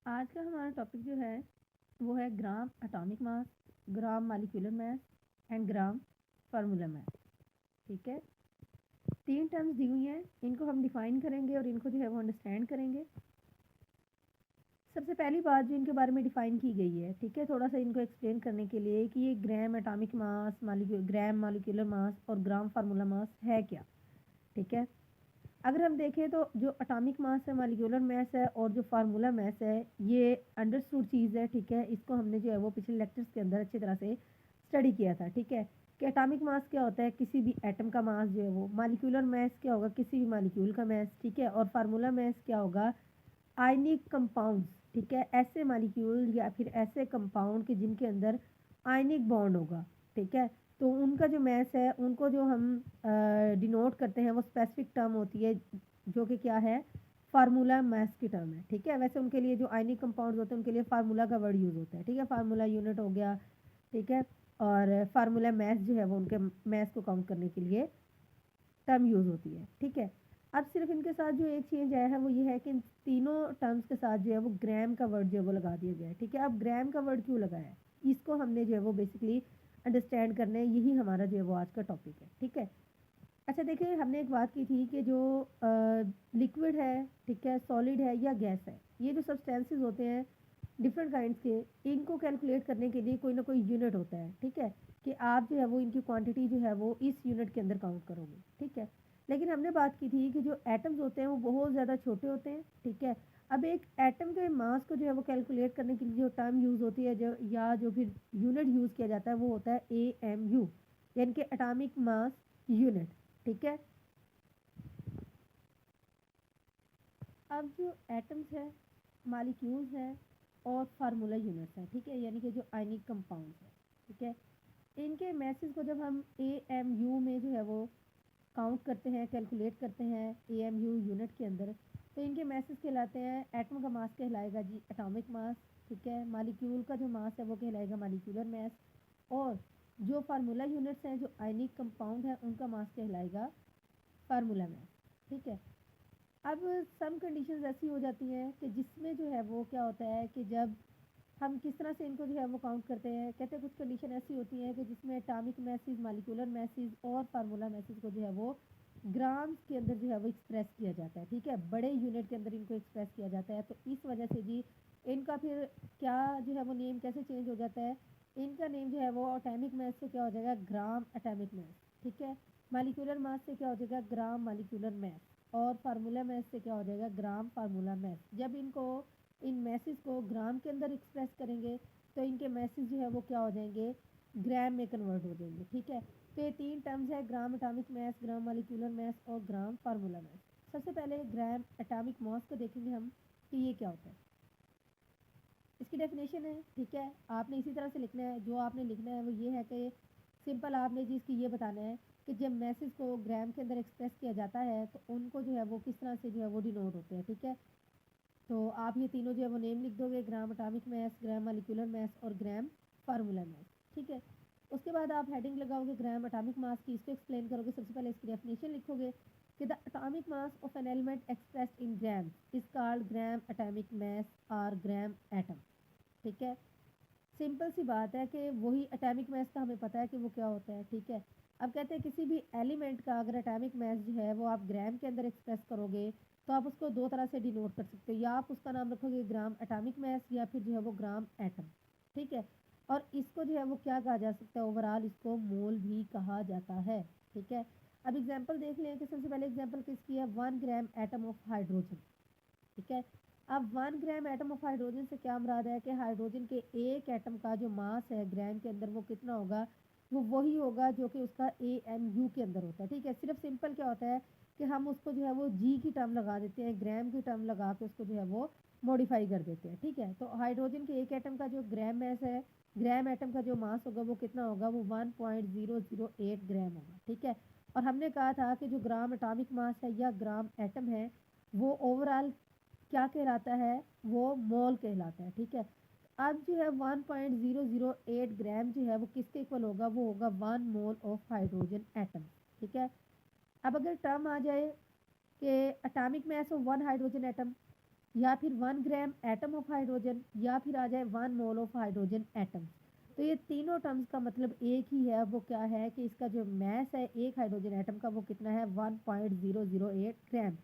आज का हमारा टॉपिक जो है वो है gram atomic mass, gram molecular mass and gram formula मास। ठीक है, तीन टर्म्स दी हुई हैं, इनको हम डिफाइन करेंगे और इनको जो है वो अंडरस्टैंड करेंगे। सबसे पहली बात जो इनके बारे में डिफाइन की गई है, ठीक है, थोड़ा सा इनको एक्सप्लेन करने के लिए कि ये gram atomic mass, gram molecular mass और ग्राम फार्मूला मास है क्या। ठीक है, अगर हम देखें तो जो एटॉमिक मास है, मॉलिक्यूलर मास है और जो फार्मूला मास है, ये अंडरस्टूड चीज़ है। ठीक है, इसको हमने जो है वो पिछले लेक्चर्स के अंदर अच्छी तरह से स्टडी किया था। ठीक है, कि एटॉमिक मास क्या होता है, किसी भी एटम का मास जो है वो, मॉलिक्यूलर मास क्या होगा, किसी भी मॉलिक्यूल का मास। ठीक है, और फार्मूला मास क्या होगा, आयनिक कंपाउंड्स। ठीक है, ऐसे मॉलिक्यूल या फिर ऐसे कंपाउंड के जिनके अंदर आयनिक बॉन्ड होगा। ठीक है, तो उनका जो मैस है, उनको जो हम डिनोट करते हैं वो स्पेसिफिक टर्म होती है जो कि क्या है, फार्मूला मैस की टर्म है। ठीक है, वैसे उनके लिए जो आयनिक कंपाउंड्स होते हैं उनके लिए फार्मूला का वर्ड यूज़ होता है। ठीक है, फार्मूला यूनिट हो गया। ठीक है, और फार्मूला मैस जो है वो उनके मैस को काउंट करने के लिए टर्म यूज़ होती है। ठीक है, अब सिर्फ इनके साथ जो एक चेंज आया है वो ये है कि इन तीनों टर्म्स के साथ जो है वो ग्राम का वर्ड जो है वो लगा दिया गया है। ठीक है, अब ग्राम का वर्ड क्यों लगाया है, इसको हमने जो है वो बेसिकली अंडरस्टैंड करना है, यही हमारा जो है वो आज का टॉपिक है। ठीक है, अच्छा देखिए, हमने एक बात की थी कि जो लिक्विड है, ठीक है, सॉलिड है या गैस है, ये जो सब्सटेंसेस होते हैं डिफरेंट काइंड्स के, इनको कैलकुलेट करने के लिए कोई ना कोई यूनिट होता है। ठीक है, कि आप जो है वो इनकी क्वांटिटी जो है वो इस यूनिट के अंदर काउंट करोगे। ठीक है, लेकिन हमने बात की थी कि जो एटम्स होते हैं वो बहुत ज़्यादा छोटे होते हैं। ठीक है, अब एक एटम के मास को जो है वो कैलकुलेट करने के लिए जो टर्म यूज़ होती है, जो या जो फिर यूनिट यूज़ किया जाता है वो होता है AMU, यानी कि एटॉमिक मास यूनिट। ठीक है, अब जो एटम्स है, मॉलिक्यूल्स है और फार्मूला यूनिट्स हैं, ठीक है, यानी कि जो आयनिक कंपाउंड्स है। ठीक है, इनके मैसेज को जब हम AMU में जो है वो काउंट करते हैं, कैलकुलेट करते हैं AMU यूनिट के अंदर, तो इनके मैसेज कहलाते हैं, एटम का मास कहलाएगा जी एटॉमिक मास। ठीक है, मॉलिक्यूल का जो मास है वो कहलाएगा मॉलिक्यूलर मास, और जो फार्मूला यूनिट्स हैं, जो आयनिक कंपाउंड है, उनका मास कहलाएगा फार्मूला मास। ठीक है, अब सम कंडीशंस ऐसी हो जाती हैं कि जिसमें जो है वो क्या होता है कि जब हम किस तरह से इनको जो है वो काउंट करते हैं, कहते हैं कुछ कंडीशन ऐसी होती हैं कि जिसमें एटॉमिक मैसेज, मॉलिक्यूलर मैसेज और फार्मूला मैसेज को जो है वो ग्राम्स के अंदर जो है वो एक्सप्रेस किया जाता है। ठीक है, बड़े यूनिट के अंदर इनको एक्सप्रेस किया जाता है, तो इस वजह से जी इनका फिर क्या जो है वो नेम कैसे चेंज हो जाता है, इनका नेम जो है वो एटॉमिक मैस से क्या हो जाएगा, ग्राम एटॉमिक मैस। ठीक है, मॉलिक्यूलर मास से क्या हो जाएगा, ग्राम मॉलिक्यूलर मैस, और फार्मूला मैस से क्या हो जाएगा, ग्राम फार्मूला मैस। जब इनको इन मैसेज को ग्राम के अंदर एक्सप्रेस करेंगे तो इनके मैसेज जो है वो क्या हो जाएंगे, ग्राम में कन्वर्ट हो जाएंगे। ठीक है, तो ये तीन टर्म्स है, gram atomic mass, gram molecular mass और ग्राम फार्मूला मास। सबसे पहले ग्राम एटॉमिक मास को देखेंगे हम कि ये क्या होता है। इसकी डेफिनेशन है, ठीक है, आपने इसी तरह से लिखना है। जो आपने लिखना है वो ये है कि सिंपल आपने जिसकी ये बताना है कि जब मैसेज को ग्राम के अंदर एक्सप्रेस किया जाता है तो उनको जो है वो किस तरह से जो है वो डिनोट होते हैं। ठीक है, तो आप ये तीनों जो है वो नेम लिख दोगे, gram atomic mass, gram molecular mass और ग्राम फार्मूला मास। ठीक है, उसके बाद आप हेडिंग लगाओगे ग्राम एटॉमिक मास की, इसको एक्सप्लेन करोगे। सबसे पहले इसकी डेफिनेशन लिखोगे कि the atomic mass of an element expressed in gram is called gram atomic mass और ग्राम एटम। ठीक है, सिंपल सी बात है कि वही एटॉमिक मास का हमें पता है कि वो क्या होता है। ठीक है, अब कहते हैं किसी भी एलिमेंट का अगर एटॉमिक मास जो है वो आप ग्राम के अंदर एक्सप्रेस करोगे तो आप उसको दो तरह से डिनोट कर सकते हो, या आप उसका नाम रखोगे ग्राम एटॉमिक मास या फिर जो है वो ग्राम एटम। ठीक है, और इसको जो है वो क्या कहा जा सकता है, ओवरऑल इसको मोल भी कहा जाता है। ठीक है, अब एग्जांपल देख लें कि सबसे पहले एग्जांपल किसकी है, 1 ग्राम एटम ऑफ हाइड्रोजन। ठीक है, अब 1 ग्राम एटम ऑफ हाइड्रोजन से क्या मुराद है कि हाइड्रोजन के एक एटम का जो मास है ग्राम के अंदर वो कितना होगा, वो वही होगा जो कि उसका AMU के अंदर होता है। ठीक है, सिर्फ सिंपल क्या होता है कि हम उसको जो है वो जी की टर्म लगा देते हैं, ग्राम की टर्म लगा के उसको जो है वो मॉडिफाई कर देते हैं। ठीक है, तो हाइड्रोजन के एक एटम का जो ग्राम मैस है, ग्राम एटम का जो मास होगा वो कितना होगा, वो 1.008 ग्राम होगा। ठीक है, और हमने कहा था कि जो ग्राम एटॉमिक मास है या ग्राम एटम है वो ओवरऑल क्या कहलाता है, वो मोल कहलाता है। ठीक है, अब जो है 1.008 ग्राम जो है वो किसके इक्वल होगा, वो होगा 1 मोल ऑफ हाइड्रोजन एटम। ठीक है, अब अगर टर्म आ जाए कि atomic mass of 1 hydrogen atom, या फिर 1 ग्राम एटम ऑफ हाइड्रोजन, या फिर आ जाए 1 मोल ऑफ हाइड्रोजन एटम। तो ये तीनों टर्म्स का मतलब एक ही है, वो क्या है कि इसका जो मैस है एक हाइड्रोजन एटम का वो कितना है 1.008 ग्राम।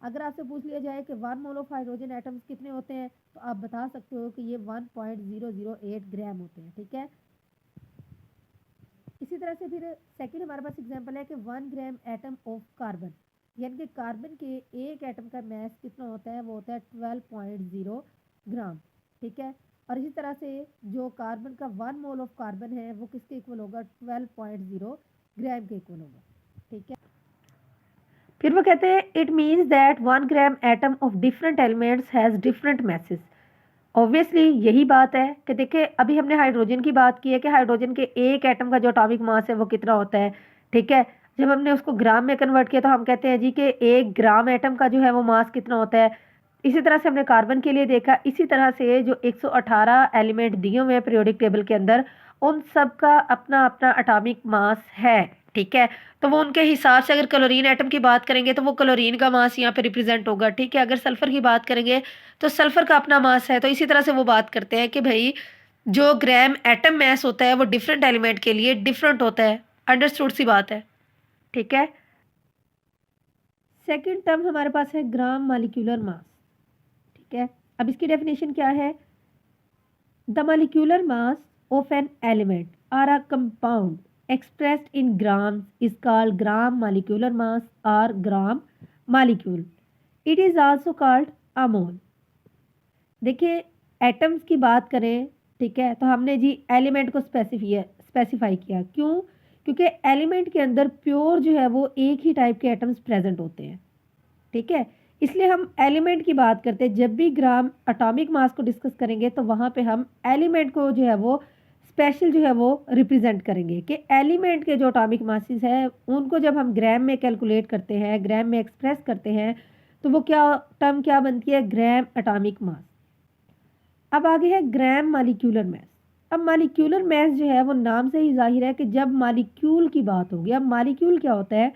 अगर आपसे पूछ लिया जाए कि 1 मोल ऑफ हाइड्रोजन एटम्स कितने होते हैं तो आप बता सकते हो कि ये 1.008 ग्राम होते हैं, ठीक है। इसी तरह से फिर सेकंड हमारे पास एग्जांपल है कि 1 ग्राम एटम ऑफ कार्बन, यानी कि कार्बन के एक एटम का मैस कितना होता है, वो होता है 12.0 ग्राम, ठीक है। और इसी तरह से जो कार्बन का 1 मोल ऑफ कार्बन है वो किसके इक्वल होगा 12.0 ग्राम के इक्वल होगा, ठीक है। फिर वो कहते हैं it means that 1 gram atom of different elements has different message. Obviously यही बात है कि देखिए अभी हमने हाइड्रोजन की बात की है कि हाइड्रोजन के एक एटम का जो एटॉमिक मास है वो कितना होता है, ठीक है। जब हमने उसको ग्राम में कन्वर्ट किया तो हम कहते हैं जी कि 1 ग्राम एटम का जो है वो मास कितना होता है। इसी तरह से हमने कार्बन के लिए देखा, इसी तरह से जो 118 एलिमेंट दिए हुए हैं पीरियोडिक टेबल के अंदर उन सब का अपना अपना एटॉमिक मास है, ठीक है। तो वो उनके हिसाब से अगर क्लोरीन एटम की बात करेंगे तो वो क्लोरीन का मास यहाँ पे रिप्रेजेंट होगा, ठीक है। अगर सल्फर की बात करेंगे तो सल्फर का अपना मास है। तो इसी तरह से वो बात करते हैं कि भाई जो ग्राम एटम मास होता है वो डिफरेंट एलिमेंट के लिए डिफरेंट होता है। अंडरस्टूड सी बात है, ठीक है। सेकंड टर्म हमारे पास है ग्राम मॉलिक्यूलर मास, ठीक है। अब इसकी डेफिनेशन क्या है, the molecular mass of an element or a compound expressed in grams is called gram molecular mass or gram molecule. It is also called a mole. देखिए atoms की बात करें, ठीक है, तो हमने जी एलिमेंट को स्पेसिफाई किया, क्यों, क्योंकि एलिमेंट के अंदर प्योर जो है वो एक ही टाइप के एटम्स प्रेजेंट होते हैं, ठीक है। इसलिए हम एलिमेंट की बात करते हैं, जब भी ग्राम एटॉमिक मास को डिस्कस करेंगे तो वहाँ पे हम एलिमेंट को जो है वो स्पेशल जो है वो रिप्रेजेंट करेंगे कि एलिमेंट के जो एटॉमिक मासेस है उनको जब हम ग्राम में कैलकुलेट करते हैं, ग्राम में एक्सप्रेस करते हैं, तो वो क्या टर्म क्या बनती है, ग्राम एटॉमिक मास। अब आगे है ग्राम मॉलिक्यूलर मास। अब मॉलिक्यूलर मास जो है वो नाम से ही जाहिर है कि जब मॉलिक्यूल की बात होगी, अब मॉलिक्यूल क्या होता है,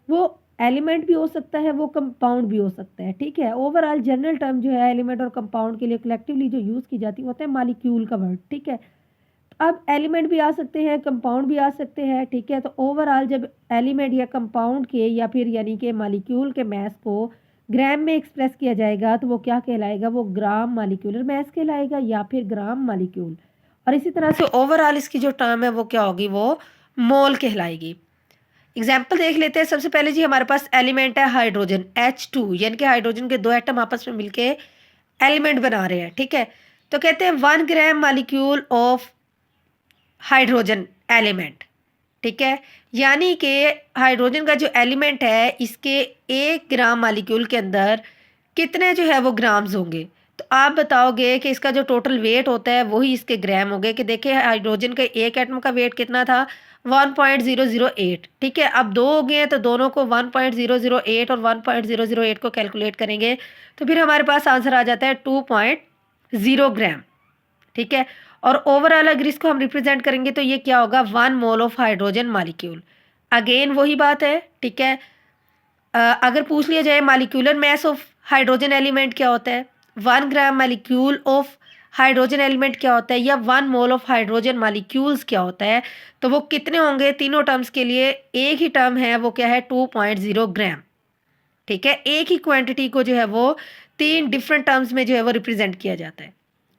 वो एलिमेंट भी हो सकता है, वो कंपाउंड भी हो सकता है, ठीक है। ओवरऑल जनरल टर्म जो है एलिमेंट और कंपाउंड के लिए कलेक्टिवली जो यूज़ की जाती है होता है मॉलिक्यूल का वर्ड, ठीक है। अब एलिमेंट भी आ सकते हैं, कंपाउंड भी आ सकते हैं, ठीक है। तो ओवरऑल जब एलिमेंट या कंपाउंड के या फिर यानी कि मॉलिक्यूल के मास को ग्राम में एक्सप्रेस किया जाएगा तो वो क्या कहलाएगा, वो ग्राम मॉलिक्यूलर मास कहलाएगा या फिर ग्राम मॉलिक्यूल। और इसी तरह से ओवरऑल इसकी जो टर्म है वो क्या होगी, वो मोल कहलाएगी। एग्जाम्पल देख लेते हैं। सबसे पहले जी हमारे पास एलिमेंट है हाइड्रोजन H2, यानी कि हाइड्रोजन के दो एटम आपस में मिलके एलिमेंट बना रहे हैं, ठीक है। तो कहते हैं 1 gram molecule of hydrogen element, ठीक है। यानी कि हाइड्रोजन का जो एलिमेंट है इसके 1 ग्राम मॉलिक्यूल के अंदर कितने जो है वो ग्राम्स होंगे। तो आप बताओगे कि इसका जो टोटल वेट होता है वही इसके ग्राम हो गए। कि देखिए हाइड्रोजन के एक एटम का वेट कितना था 1.008, ठीक है। अब दो हो गए हैं तो दोनों को 1.008 और 1.008 को कैलकुलेट करेंगे तो फिर हमारे पास आंसर आ जाता है 2.0 ग्राम, ठीक है। और ओवरऑल अगर इसको हम रिप्रेजेंट करेंगे तो ये क्या होगा 1 mole of hydrogen molecule. Again वही बात है, ठीक है। अगर पूछ लिया जाए molecular mass of hydrogen element क्या होता है, 1 gram molecule of hydrogen element क्या होता है, या 1 मोल ऑफ हाइड्रोजन मॉलिक्यूल्स क्या होता है, तो वो कितने होंगे। तीनों टर्म्स के लिए एक ही टर्म है, वो क्या है 2.0 ग्राम, ठीक है। एक ही क्वांटिटी को जो है वो 3 डिफरेंट टर्म्स में जो है वो रिप्रेजेंट किया जाता है,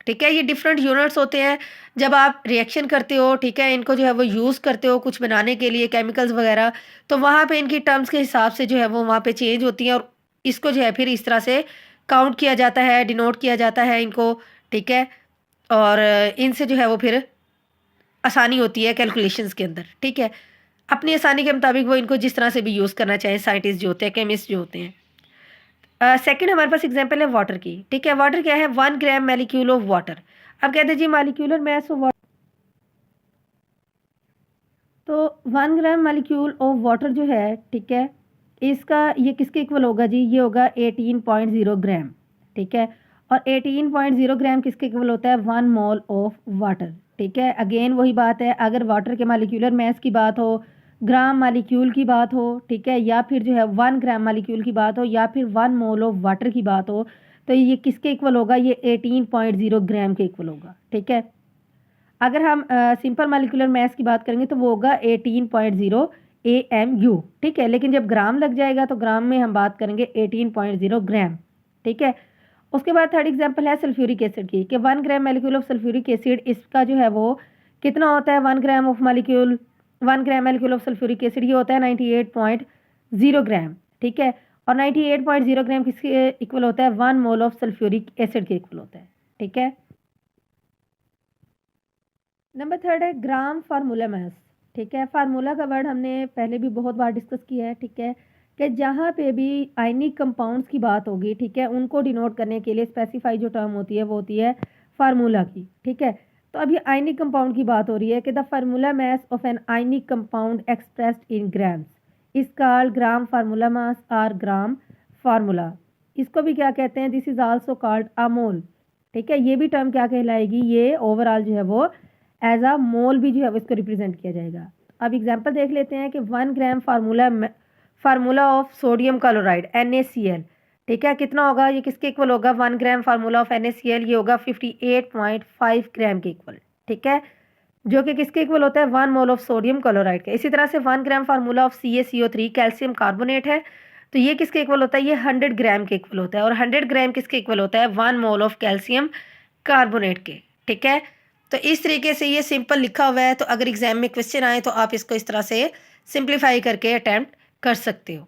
ठीक है। ये डिफरेंट यूनिट्स होते हैं जब आप रिएक्शन करते हो, ठीक है, इनको जो है वो यूज़ करते हो कुछ बनाने के लिए केमिकल्स वगैरह, तो वहाँ पे इनकी टर्म्स के हिसाब से जो है वो वहाँ पे चेंज होती हैं और इसको जो है फिर इस तरह से काउंट किया जाता है, डिनोट किया जाता है इनको, ठीक है। और इनसे जो है वो फिर आसानी होती है कैलकुलेशंस के अंदर, ठीक है। अपनी आसानी के मुताबिक वो इनको जिस तरह से भी यूज़ करना चाहें साइंटिस्ट जो होते हैं, केमिस्ट जो होते हैं। सेकंड हमारे पास एग्जांपल है वाटर की, ठीक है। वाटर क्या है 1 ग्राम मॉलिक्यूल ऑफ वाटर। अब कहते हैं जी मॉलिक्यूलर मास ऑफ वाटर, तो 1 ग्राम मॉलिक्यूल ऑफ वाटर जो है, ठीक है, इसका ये किसके इक्वल होगा जी, ये होगा 18.0 ग्राम, ठीक है। और 18.0 ग्राम किसके इक्वल होता है 1 मोल ऑफ वाटर, ठीक है। अगेन वही बात है, अगर वाटर के मॉलिक्यूलर मास की बात हो, ग्राम मॉलिक्यूल की बात हो, ठीक है, या फिर जो है 1 ग्राम मॉलिक्यूल की बात हो, या फिर 1 मोल ऑफ वाटर की बात हो, तो ये किसके इक्वल होगा, ये 18.0 ग्राम के इक्वल होगा। ठीक है, अगर हम सिंपल मॉलिक्यूलर मास की बात करेंगे तो वो होगा 18.0 AMU। ठीक है, लेकिन जब ग्राम लग जाएगा तो ग्राम में हम बात करेंगे 18.0 ग्राम। ठीक है, उसके बाद थर्ड एग्जांपल है सल्फ्यूरिक एसिड की, कि 1 gram molecule of sulphuric acid, इसका जो है वो कितना होता है, 1 gram of molecule, 1 gram molecule of sulphuric acid ये होता है 98.0 ग्राम। ठीक है, और 98.0 ग्राम किसके इक्वल होता है, 1 मोल ऑफ सल्फ्यूरिक एसिड के इक्वल होता है। ठीक है, नंबर थर्ड है ग्राम फार्मूला मास। ठीक है, फार्मूला का वर्ड हमने पहले भी बहुत बार डिस्कस किया है। ठीक है, कि जहाँ पे भी आयनिक कंपाउंड्स की बात होगी, ठीक है, उनको डिनोट करने के लिए स्पेसिफाई जो टर्म होती है वो होती है फार्मूला की। ठीक है, तो अभी आयनिक कंपाउंड की बात हो रही है कि the formula mass of an ionic compound expressed in grams is called gram formula mass और ग्राम फार्मूला। इसको भी क्या कहते हैं, this is also called a mole. ठीक है, ये भी टर्म क्या कहलाएगी, ये ओवरऑल जो है वो एज अ मोल भी जो है इसको रिप्रेजेंट किया जाएगा। अब एग्जांपल देख लेते हैं कि 1 gram formula of sodium chloride NaCl। ठीक है, कितना होगा, ये किसके इक्वल होगा, 1 ग्राम फार्मूला ऑफ NaCl ये होगा 58.5 ग्राम के इक्वल। ठीक है, जो कि किसके इक्वल होता है, 1 मोल ऑफ सोडियम क्लोराइड के। इसी तरह से 1 gram formula of CaCO3 calcium carbonate है, तो ये किसके इक्वल होता है, ये 100 ग्राम के इक्वल होता है। और 100 ग्राम किसके इक्वल होता है, 1 मोल ऑफ कैल्शियम कार्बोनेट के। ठीक है, तो इस तरीके से ये सिंपल लिखा हुआ है, तो अगर एग्जाम में क्वेश्चन आए तो आप इसको इस तरह से सिंप्लीफाई करके अटेम्प्ट कर सकते हो।